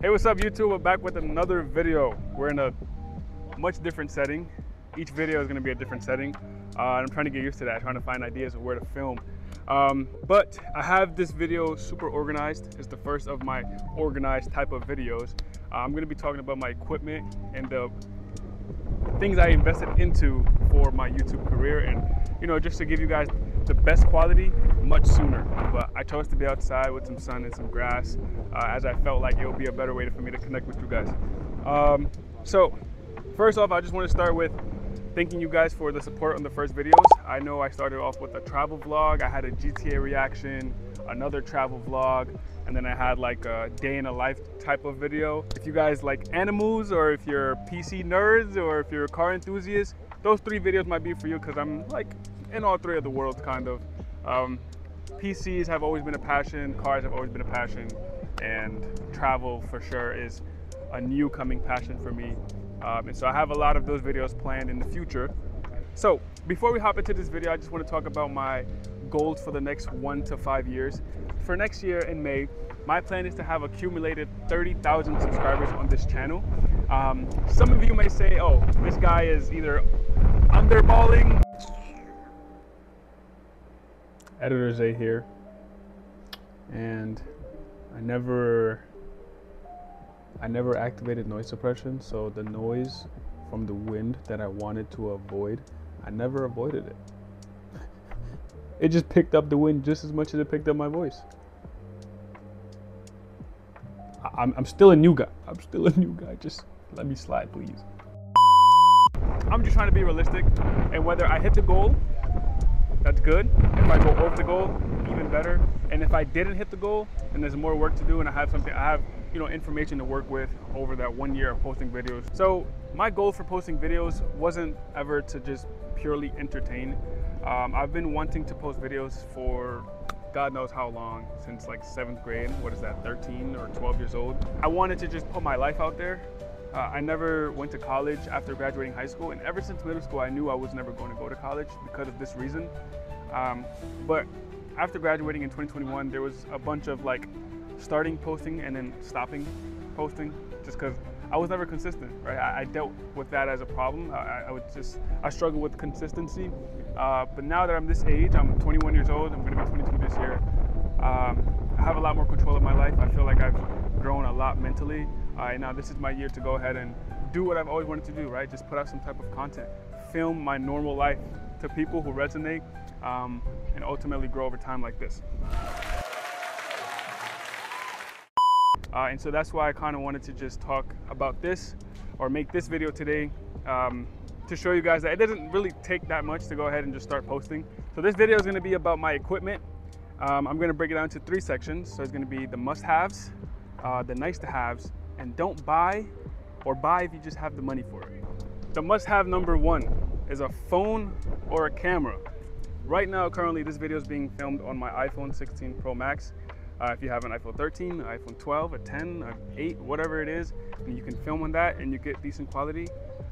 Hey, what's up YouTube? We're back with another video. We're in a much different setting. Each video is going to be a different setting. I'm trying to get used to that, trying to find ideas of where to film. But I have this video super organized. It's the first of my organized type of videos. I'm going to be talking about my equipment and the things I invested into for my YouTube career, and you know, just to give you guys the best quality much sooner. But I chose to be outside with some sun and some grass, as I felt like it would be a better way for me to connect with you guys. So first off, I just want to start with thanking you guys for the support on the first videos. I know I started off with a travel vlog, I had a GTA reaction, another travel vlog, and then I had like a day in a life type of video. If you guys like animals, or if you're PC nerds, or if you're a car enthusiast, those three videos might be for you, because I'm like in all three of the worlds kind of. PCs have always been a passion, cars have always been a passion, and travel for sure is a new coming passion for me. And so I have a lot of those videos planned in the future. So before we hop into this video, I just want to talk about my goals for the next 1 to 5 years. For next year in May, my plan is to have accumulated 30,000 subscribers on this channel. Some of you may say, oh, this guy is either underballing. Editor's A here. And I never activated noise suppression, so the noise from the wind that I wanted to avoid, I never avoided it. It just picked up the wind just as much as it picked up my voice. I'm still a new guy. I'm still a new guy. Just let me slide, please. I'm just trying to be realistic, and whether I hit the goal, that's good. If I go over the goal, even better. And if I didn't hit the goal, and there's more work to do, and I have you know, information to work with over that 1 year of posting videos. So my goal for posting videos wasn't ever to just purely entertain. I've been wanting to post videos for God knows how long, since like 7th grade. What is that, 13 or 12 years old? I wanted to just put my life out there. I never went to college after graduating high school, and ever since middle school I knew I was never going to go to college because of this reason. But after graduating in 2021, there was a bunch of like starting posting and then stopping posting, just because I was never consistent, right? I dealt with that as a problem. I struggle with consistency. But now that I'm this age, I'm 21 years old, I'm gonna be 22 this year. I have a lot more control of my life. I feel like I've grown a lot mentally. And now this is my year to go ahead and do what I've always wanted to do, right? Just put out some type of content, film my normal life to people who resonate, and ultimately grow over time like this. And so that's why I kind of wanted to just talk about this, or make this video today, to show you guys that it doesn't really take that much to go ahead and just start posting. So this video is going to be about my equipment. I'm going to break it down into 3 sections. So it's going to be the must-haves, the nice-to-haves, and don't buy, or buy if you just have the money for it. The must-have number 1 is a phone or a camera. Right now, currently, this video is being filmed on my iPhone 16 Pro Max. If you have an iPhone 13, an iPhone 12, a 10, an 8, whatever it is, and you can film on that and you get decent quality,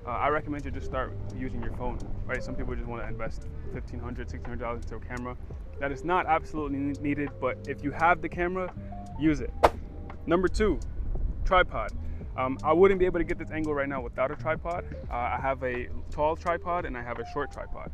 I recommend you just start using your phone, right? Some people just want to invest $1,500, $1,600 into a camera. That is not absolutely needed, but if you have the camera, use it. Number 2, tripod. I wouldn't be able to get this angle right now without a tripod. I have a tall tripod and I have a short tripod.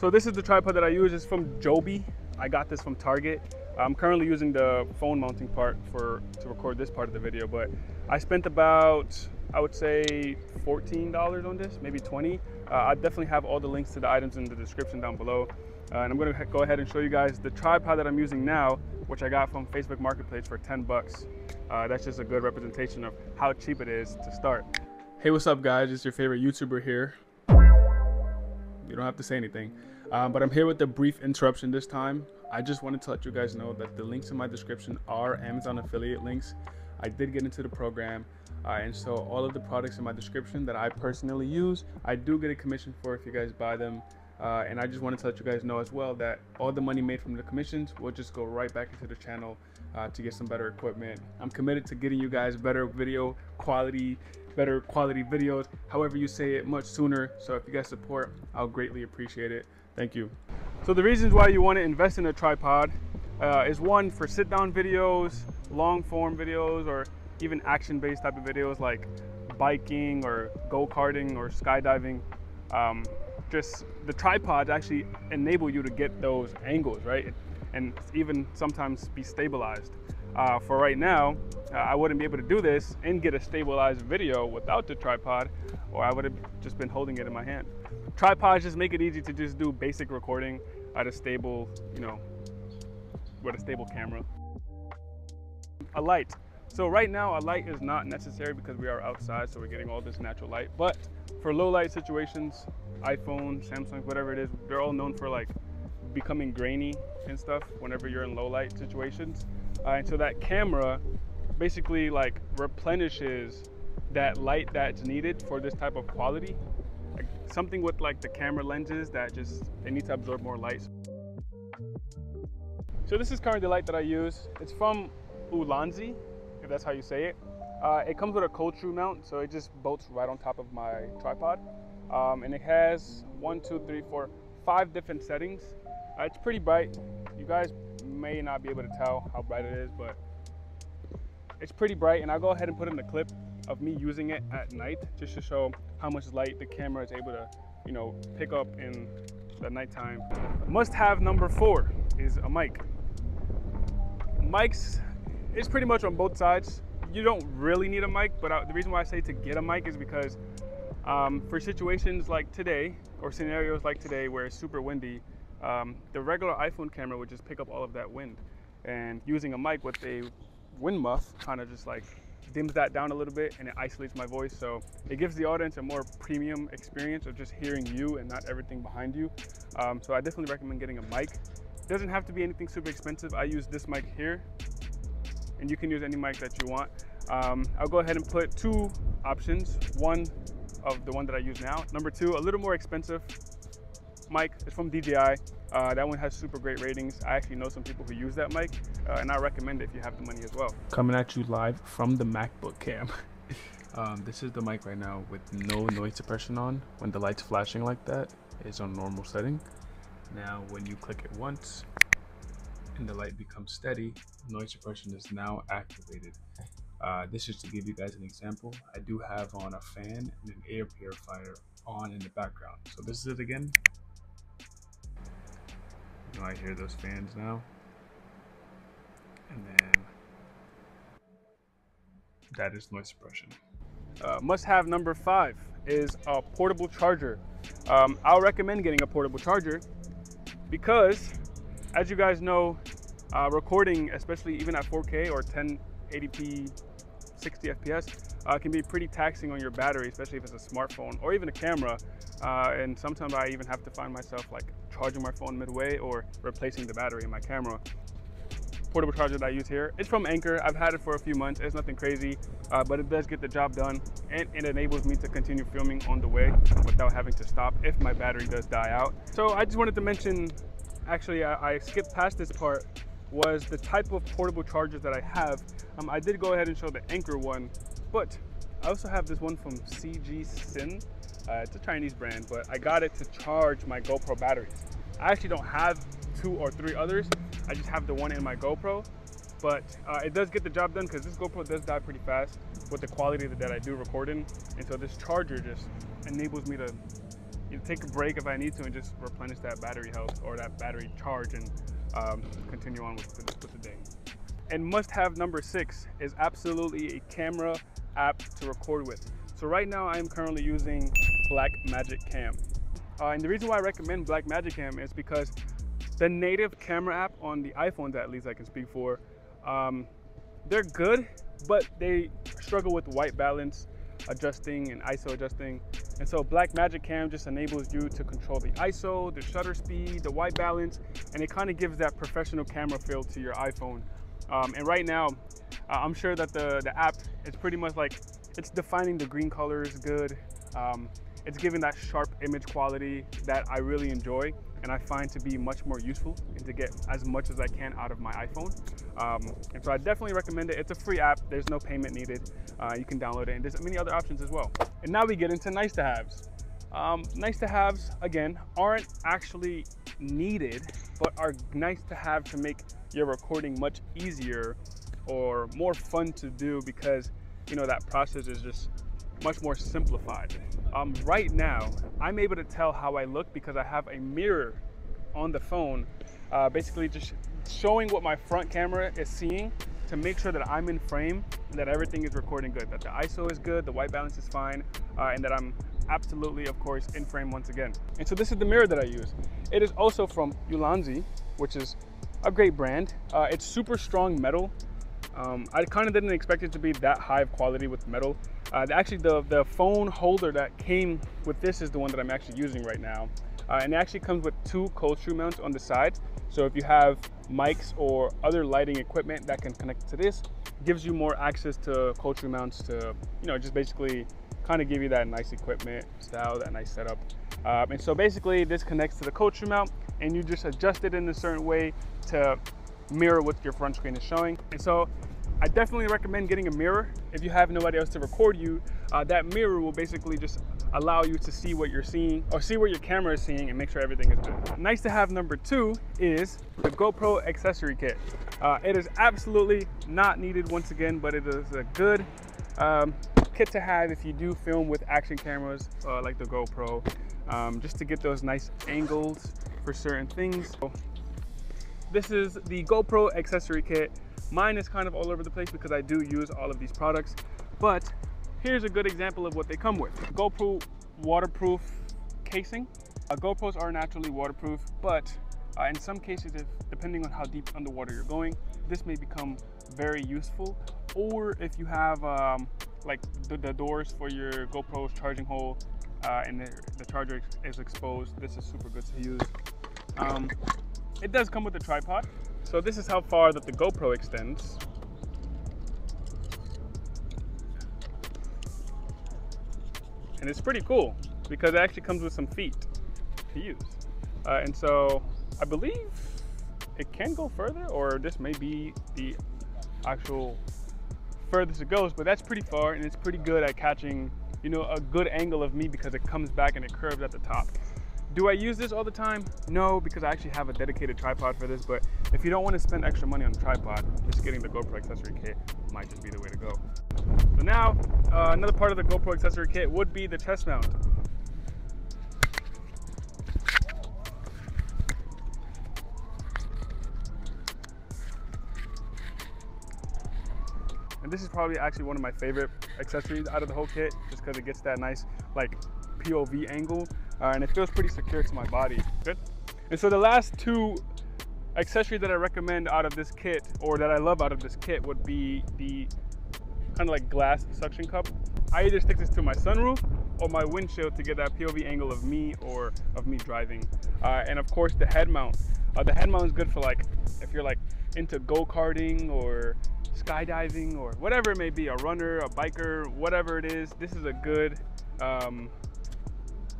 So this is the tripod that I use. It's from Joby. I got this from Target. I'm currently using the phone mounting part to record this part of the video, but I spent about, I would say, $14 on this, maybe 20. I definitely have all the links to the items in the description down below. And I'm gonna go ahead and show you guys the tripod that I'm using now, which I got from Facebook Marketplace for 10 bucks. That's just a good representation of how cheap it is to start. Hey, what's up guys? It's your favorite YouTuber here. You don't have to say anything. But I'm here with a brief interruption this time. I just wanted to let you guys know that the links in my description are Amazon affiliate links. I did get into the program, and so all of the products in my description that I personally use, I do get a commission for if you guys buy them. And I just wanted to let you guys know as well that all the money made from the commissions will just go right back into the channel to get some better equipment. I'm committed to getting you guys better video quality, better quality videos, however you say it, much sooner. So if you guys support, I'll greatly appreciate it. Thank you. So the reasons why you want to invest in a tripod is 1, for sit down videos, long form videos, or even action-based type of videos like biking or go-karting or skydiving. Just the tripods actually enable you to get those angles, right? And even sometimes be stabilized. For right now, I wouldn't be able to do this and get a stabilized video without the tripod, or I would have just been holding it in my hand. Tripods just make it easy to just do basic recording at a stable, with a stable camera. A light. So right now a light is not necessary because we are outside, so we're getting all this natural light. But for low light situations, iPhone, Samsung, whatever it is, they're all known for like becoming grainy and stuff whenever you're in low light situations. And so that camera basically like replenishes that light that's needed for this type of quality. Like something with like the camera lenses that they need to absorb more light. So this is currently the light that I use. It's from HOLLYLAND, if that's how you say it. It comes with a cold true mount, so it just bolts right on top of my tripod. And it has 5 different settings. It's pretty bright. You guys may not be able to tell how bright it is, but it's pretty bright. And I'll go ahead and put in a clip of me using it at night just to show how much light the camera is able to, pick up in the nighttime. Must have number 4 is a mic. Mics is pretty much on both sides. You don't really need a mic, but the reason why I say to get a mic is because for situations like today, or scenarios like today where it's super windy, the regular iPhone camera would just pick up all of that wind. And using a mic with a wind muff kind of just like dims that down a little bit, and it isolates my voice. So it gives the audience a more premium experience of just hearing you and not everything behind you. So I definitely recommend getting a mic. It doesn't have to be anything super expensive. I use this mic here, and you can use any mic that you want. I'll go ahead and put 2 options. One of the one that I use now. Number 2, a little more expensive mic. It's from DJI. That one has super great ratings. I actually know some people who use that mic, and I recommend it if you have the money as well. Coming at you live from the MacBook cam. This is the mic right now with no noise suppression on. When the light's flashing like that, it's on normal setting. Now when you click it once and the light becomes steady, noise suppression is now activated. This is to give you guys an example. I do have on a fan and an air purifier on in the background. So this is it again. I hear those fans now. And then that is noise suppression. Must have number 5 is a portable charger. I'll recommend getting a portable charger because, as you guys know, recording, especially even at 4K or 1080p 60 FPS, can be pretty taxing on your battery, especially if it's a smartphone or even a camera. And sometimes I even have to find myself like charging my phone midway or replacing the battery in my camera. Portable charger that I use here, it's from Anker. I've had it for a few months. It's nothing crazy, but it does get the job done, and it enables me to continue filming on the way without having to stop if my battery does die out. So I just wanted to mention, actually I skipped past this part, was the type of portable chargers that I have. I did go ahead and show the Anker one, but I also have this one from SYNCO. It's a Chinese brand, but I got it to charge my GoPro batteries. I actually don't have 2 or 3 others. I just have the one in my GoPro, but it does get the job done because this GoPro does die pretty fast with the quality that I do record in. And so this charger just enables me to take a break if I need to and just replenish that battery health or that battery charge and continue on with the day. And must have number 6 is absolutely a camera app to record with. So right now I am currently using Blackmagic Cam. And the reason why I recommend Blackmagic Cam is because the native camera app on the iPhones, at least I can speak for, they're good, but they struggle with white balance adjusting and ISO adjusting. And so Blackmagic Cam just enables you to control the ISO, the shutter speed, the white balance, and it kind of gives that professional camera feel to your iPhone. And right now, I'm sure that the app is pretty much like, it's defining the green colors good. It's giving that sharp image quality that I really enjoy and I find to be much more useful and to get as much as I can out of my iPhone. And so I definitely recommend it. It's a free app. There's no payment needed. You can download it, and there's many other options as well. And now we get into nice to haves. Nice to haves, again, aren't actually needed, but are nice to have to make your recording much easier or more fun to do because, you know, that process is just much more simplified. Right now, I'm able to tell how I look because I have a mirror on the phone, basically just showing what my front camera is seeing to make sure that I'm in frame and that everything is recording good, that the ISO is good, the white balance is fine, and that I'm absolutely, of course, in frame once again. And so this is the mirror that I use. It is also from HOLLYLAND, which is a great brand. It's super strong metal. I kind of didn't expect it to be that high of quality with metal. Actually, the phone holder that came with this is the one that I'm actually using right now. And it actually comes with 2 cold screw mounts on the side. So if you have mics or other lighting equipment that can connect to this, it gives you more access to cold screw mounts to, you know, just basically kind of give you that nice equipment style, that nice setup. And so basically this connects to the cold screw mount and you just adjust it in a certain way to mirror what your front screen is showing. And so I definitely recommend getting a mirror. If you have nobody else to record you, that mirror will basically just allow you to see what you're seeing or see what your camera is seeing and make sure everything is good. Nice to have number 2 is the GoPro accessory kit. It is absolutely not needed once again, but it is a good kit to have if you do film with action cameras like the GoPro, just to get those nice angles for certain things. So this is the GoPro accessory kit. Mine is kind of all over the place because I do use all of these products, but here's a good example of what they come with. GoPro waterproof casing. GoPros are naturally waterproof, but in some cases, depending on how deep underwater you're going, this may become very useful. Or if you have like the doors for your GoPro's charging hole and the charger is exposed, this is super good to use. It does come with a tripod. So this is how far that the GoPro extends. And it's pretty cool because it actually comes with some feet to use. And so I believe it can go further, or this may be the actual furthest it goes, but that's pretty far and it's pretty good at catching, you know, a good angle of me because it comes back and it curves at the top. Do I use this all the time? No, because I actually have a dedicated tripod for this, but if you don't want to spend extra money on the tripod, just getting the GoPro accessory kit might just be the way to go. So now, another part of the GoPro accessory kit would be the chest mount. And this is probably actually one of my favorite accessories out of the whole kit, just because it gets that nice like POV angle. And it feels pretty secure to my body. Good. And so the last 2 accessories that I recommend out of this kit, or that I love out of this kit, would be the kind of like glass suction cup. I either stick this to my sunroof or my windshield to get that POV angle of me or of me driving. And of course the head mount. The head mount is good for like if you're like into go-karting or skydiving or whatever it may be, a runner, a biker, whatever it is. This is a good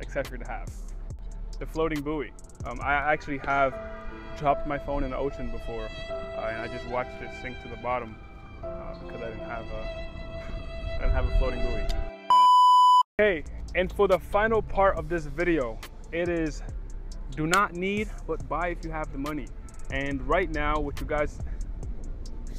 accessory to have. The floating buoy. I actually have dropped my phone in the ocean before, and I just watched it sink to the bottom because I didn't have a floating buoy. Okay, and for the final part of this video, it is do not need, but buy if you have the money. And right now, what you guys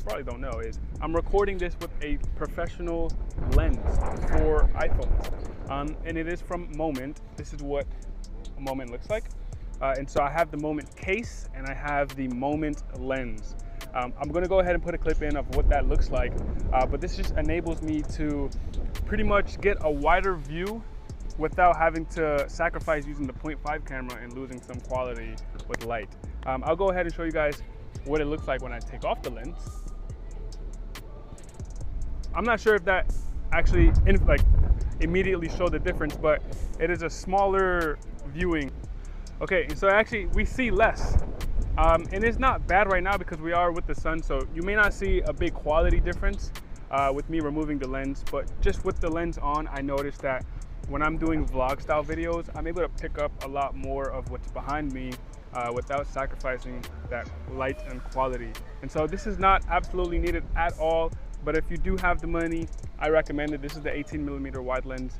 probably don't know is I'm recording this with a professional lens for iPhones. And it is from Moment. This is what a Moment looks like. And so I have the Moment case and I have the Moment lens. I'm gonna go ahead and put a clip in of what that looks like. But this just enables me to pretty much get a wider view without having to sacrifice using the 0.5 camera and losing some quality with light. I'll go ahead and show you guys what it looks like when I take off the lens. I'm not sure if that actually immediately showed the difference, but it is a smaller viewing. Okay, so actually we see less. And it's not bad right now because we are with the sun, so you may not see a big quality difference with me removing the lens, but just with the lens on, I noticed that when I'm doing vlog style videos, I'm able to pick up a lot more of what's behind me without sacrificing that light and quality. And so this is not absolutely needed at all, but if you do have the money, I recommend it. This is the 18mm wide lens.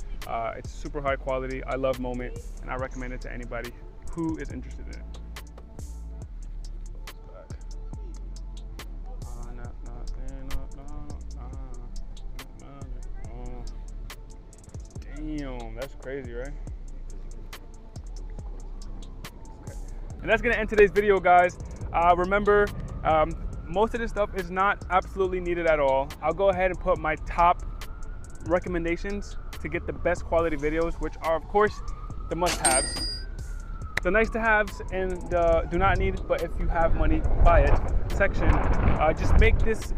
It's super high quality. I love Moment, and I recommend it to anybody who is interested in it. Damn, that's crazy, right? Okay. And that's gonna end today's video, guys. Remember, most of this stuff is not absolutely needed at all. I'll go ahead and put my top recommendations to get the best quality videos, which are of course the must-haves, the nice-to-haves, and the do not need, but if you have money, buy it section. Just make this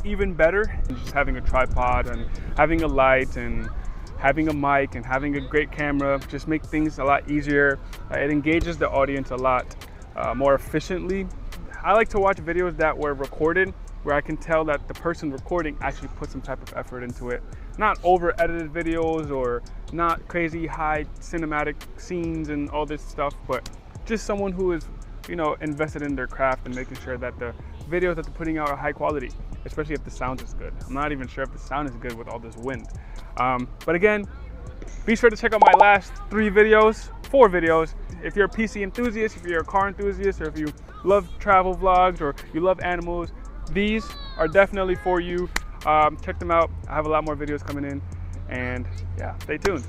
even better. Just having a tripod and having a light and having a mic and having a great camera just make things a lot easier. It engages the audience a lot more efficiently. I like to watch videos that were recorded where I can tell that the person recording actually put some type of effort into it. Not over edited videos or not crazy high cinematic scenes and all this stuff, but just someone who is, you know, invested in their craft and making sure that the videos that they're putting out are high quality, especially if the sound is good. I'm not even sure if the sound is good with all this wind. But again, be sure to check out my last 4 videos. If you're a PC enthusiast, if you're a car enthusiast, or if you love travel vlogs or you love animals, these are definitely for you. Check them out. I have a lot more videos coming in, and yeah, stay tuned.